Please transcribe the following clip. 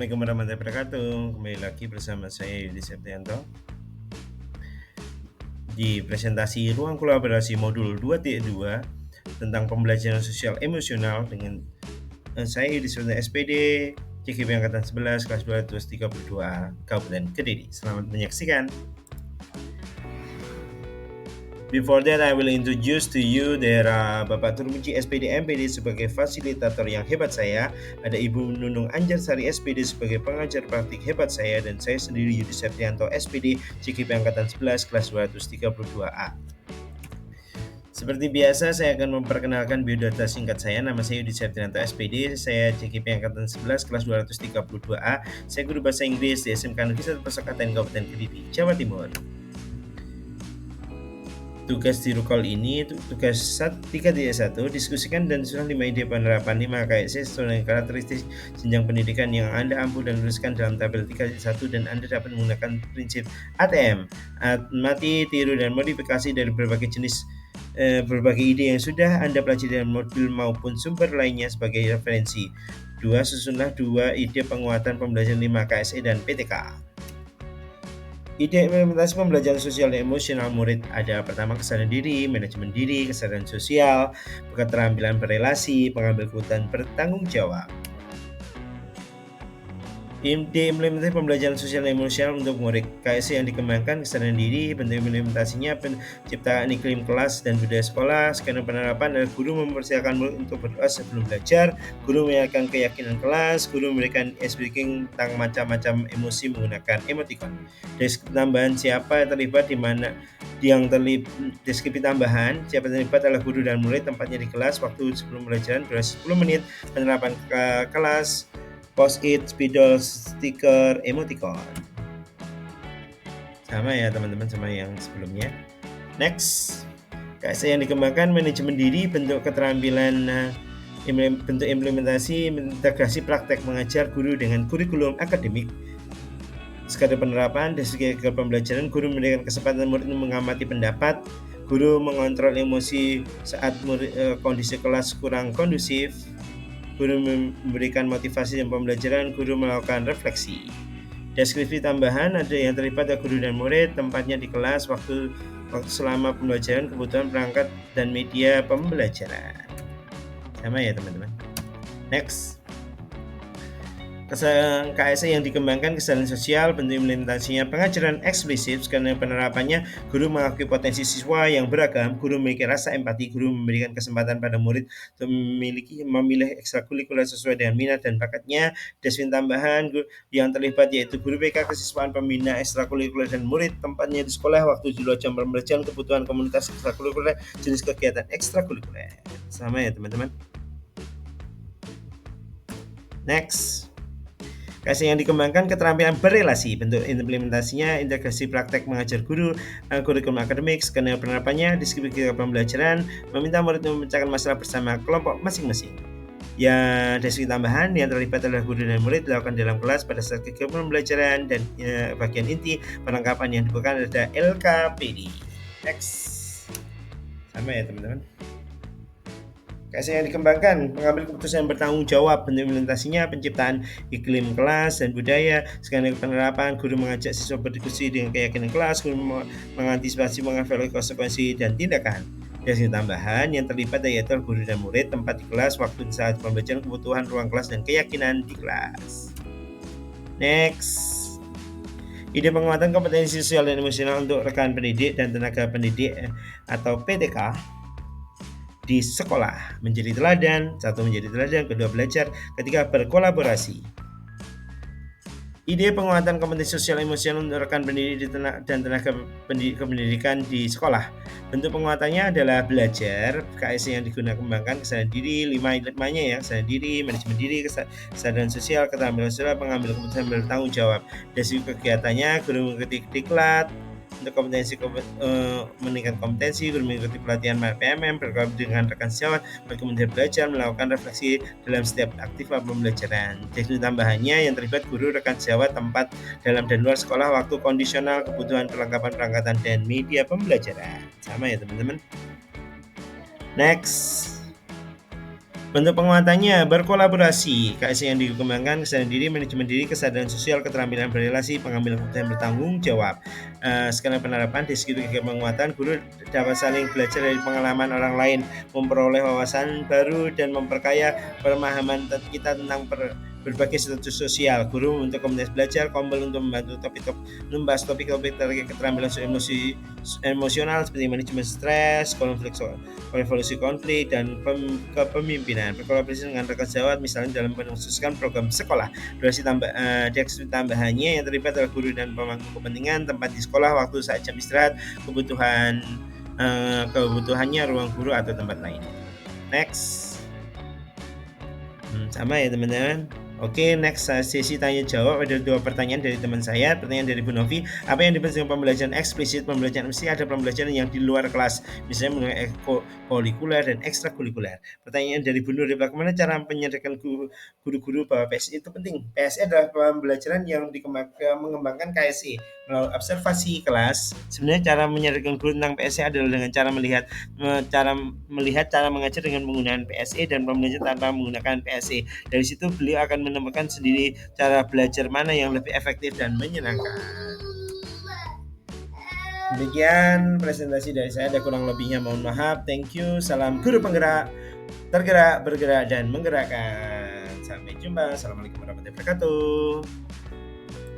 Assalamualaikum warahmatullahi wabarakatuh. Kembali lagi bersama saya Yudi Septianto di presentasi Ruang Kolaborasi Modul 2.2 tentang pembelajaran sosial emosional dengan saya Yudi Septianto SPD CGP Angkatan 11 kelas 232 Kabupaten Kediri. Selamat menyaksikan. Before that, I will introduce to you Bapak Turmuji SPD MPD sebagai fasilitator yang hebat saya, ada Ibu Nunung Anjarsari SPD sebagai pengajar praktik hebat saya, dan saya sendiri Yudi Septianto SPD CGP Angkatan 11 kelas 232A. Seperti biasa, saya akan memperkenalkan biodata singkat saya. Nama saya Yudi Septianto SPD, saya CGP Angkatan 11 kelas 232A. Saya guru bahasa Inggris di SMK Negeri 1 Pesakatan Kabupaten Kediri, Jawa Timur. Tugas di Rukol ini, tugas 3.1, diskusikan dan susun 5 ide penerapan 5 KSC sesuai dengan karakteristik jenjang pendidikan yang Anda ampu dan tuliskan dalam tabel 3.1, dan Anda dapat menggunakan prinsip ATM, amati, tiru, dan modifikasi dari berbagai jenis berbagai ide yang sudah Anda pelajari dalam modul maupun sumber lainnya sebagai referensi. 2. Susunlah 2 ide penguatan pembelajaran 5 KSE dan PTK. Ide implementasi pembelajaran sosial dan emosional murid ada pertama kesadaran diri, manajemen diri, kesadaran sosial, keterampilan berelasi, pengambil keputusan bertanggung jawab. Ide implementasi pembelajaran sosial dan emosional untuk murid KSC yang dikembangkan kesadaran diri, bentuk implementasinya penciptaan iklim kelas dan budaya sekolah. Skema penerapan adalah guru mempersiapkan murid untuk berdoa sebelum belajar, guru mengingatkan keyakinan kelas, guru memberikan ice breaking tentang macam-macam emosi menggunakan emoticon. Deskripsi tambahan siapa yang terlibat di mana yang terlibat. Deskripsi tambahan siapa yang terlibat adalah guru dan murid, tempatnya di kelas, waktu sebelum pelajaran durasi 10 menit, penerapan ke kelas, post-it, spidol, stiker, emoticon. Sama ya teman-teman sama yang sebelumnya. Next, KSE yang dikembangkan manajemen diri, bentuk keterampilan, bentuk implementasi, integrasi praktek mengajar guru dengan kurikulum akademik. Skala penerapan, deskripsi pembelajaran, guru memberikan kesempatan murid mengamati pendapat, guru mengontrol emosi saat kondisi kelas kurang kondusif, guru memberikan motivasi dan pembelajaran, guru melakukan refleksi. Deskripsi tambahan ada yang terlibat ada guru dan murid, tempatnya di kelas, waktu selama pembelajaran, kebutuhan perangkat dan media pembelajaran. Sama ya teman-teman. Next, KSE yang dikembangkan kesadaran sosial, bentuk implementasinya pengajaran eksplisit, karena penerapannya guru mengakui potensi siswa yang beragam, guru memiliki rasa empati, guru memberikan kesempatan pada murid untuk memilih ekstrakurikuler sesuai dengan minat dan bakatnya. Deskripsi tambahan yang terlibat yaitu guru BK, kesiswaan, pembina ekstrakurikuler, dan murid, tempatnya di sekolah, waktu di luar jam pembelajaran, kebutuhan komunitas ekstrakurikuler, jenis kegiatan ekstrakurikuler. Sama ya teman-teman. Next, KSE yang dikembangkan keterampilan berelasi, bentuk implementasinya integrasi praktek mengajar guru, kurikulum akademik, skema penerapannya, deskripsi pembelajaran, meminta murid memecahkan masalah bersama kelompok masing-masing. Ya, deskripsi tambahan yang terlibat adalah guru dan murid dilakukan dalam kelas pada saat kegiatan pembelajaran, dan bagian inti penangkapan yang dibutuhkan ada LKPD. Next, sama ya teman-teman. KSE yang dikembangkan mengambil keputusan bertanggung jawab, bentuk implementasinya penciptaan iklim kelas dan budaya, skema penerapan, guru mengajak siswa berdiskusi dengan keyakinan kelas, guru mengantisipasi, mengevaluasi konsekuensi dan tindakan. Deskripsi tambahan yang terlibat yaitu guru dan murid, tempat di kelas, waktu saat pembelajaran, kebutuhan ruang kelas dan keyakinan di kelas. Next, ide penguatan kompetensi sosial dan emosional untuk rekan pendidik dan tenaga pendidik atau PTK di sekolah. Menjadi teladan, 1 menjadi teladan, kedua belajar, ketiga berkolaborasi. Ide penguatan kompetensi sosial emosional untuk rekan pendidik dan tenaga pendidikan di sekolah. Bentuk penguatannya adalah belajar, KSE yang dikembangkan kesadaran diri, 5-nya ya, kesadaran diri, manajemen diri, kesadaran sosial, keterampilan sosial, pengambil keputusan bertanggung jawab. Deskripsi kegiatannya, guru mengikuti diklat, untuk kompetensi meningkatkan kompetensi, guru mengikuti pelatihan PMM, berkolaborasi dengan rekan sejawat, kemudian belajar, melakukan refleksi dalam setiap aktivitas pembelajaran. Deskripsi tambahannya yang terlibat guru, rekan sejawat, tempat dalam dan luar sekolah, waktu kondisional, kebutuhan perlengkapan perangkatan dan media pembelajaran. Sama ya teman-teman. Next, Bentuk penguatannya berkolaborasi, KSE yang dikembangkan kesadaran diri, manajemen diri, kesadaran sosial, keterampilan berrelasi, pengambilan keputusan bertanggung jawab. Skala penerapan di segi kegiatan penguatan, guru dapat saling belajar dari pengalaman orang lain, memperoleh wawasan baru dan memperkaya pemahaman kita tentang berbagai status sosial. Guru untuk komunitas belajar, Kombel untuk membantu membahas topik-topik terkait keterampilan emosional seperti manajemen stres, resolusi konflik, dan kepemimpinan. Berkolaborasi dengan rekan sejawat misalnya dalam mensukseskan program sekolah. Durasi tambahannya yang terlibat adalah guru dan pemangku kepentingan, tempat di sekolah, waktu saat jam istirahat, kebutuhannya ruang guru atau tempat lain. Next. Sama ya teman-teman. Oke, next sesi tanya jawab. Ada 2 pertanyaan dari teman saya. Pertanyaan dari Bu Novi, apa yang dimaksud dengan pembelajaran eksplisit? Pembelajaran mesti ada pembelajaran yang di luar kelas, misalnya menggunakan kurikuler dan ekstrakurikuler. Pertanyaan dari Bu Nur, bagaimana cara menyadarkan guru-guru bahwa PSI itu penting? PSI adalah pembelajaran yang mengembangkan KSI melalui observasi kelas. Sebenarnya cara menyadarkan guru tentang PSI adalah dengan cara melihat cara mengajar dengan menggunakan PSI dan pembelajaran tanpa menggunakan PSI. Dari situ beliau akan menemukan sendiri cara belajar mana yang lebih efektif dan menyenangkan. Demikian presentasi dari saya, ada kurang lebihnya mohon maaf. Thank you. Salam guru penggerak, tergerak, bergerak, dan menggerakkan. Sampai jumpa. Assalamualaikum warahmatullahi wabarakatuh.